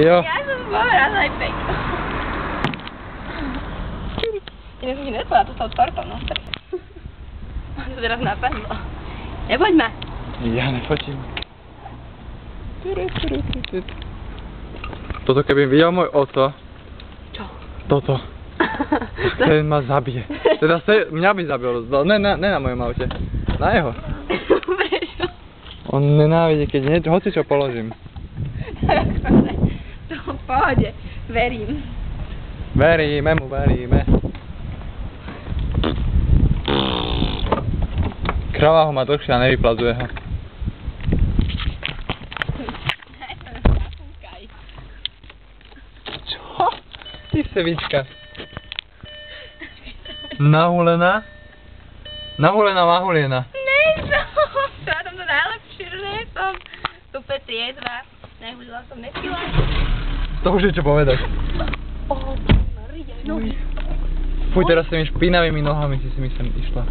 Jo. Ja som zbohral aj pek. Ja som ti nespodala, to s tou tortou na strche. Ma to teraz napadlo. Nepoď ma. Ja nefotím. Toto keby videl môj oco. Čo? Toto. Ten ma zabije. Teda mňa by zabil. Ne na mojom aute. Na jeho. Prečo? On nenávidí, keď niečo, hoci čo položím. To v pohode. Verím. Veríme mu, veríme. Krava ho má dlhšie a nevyplazuje ho. Čo? Ty sevička. Nahulená? Nahulená mahuliená. Nejsom. Ja som to najlepšie, že nejsom. Super triezva. Nehudila som, nepila. To už je čo povedať. Maria, no. Fuj, teraz s tými špinavými nohami si myslím išla.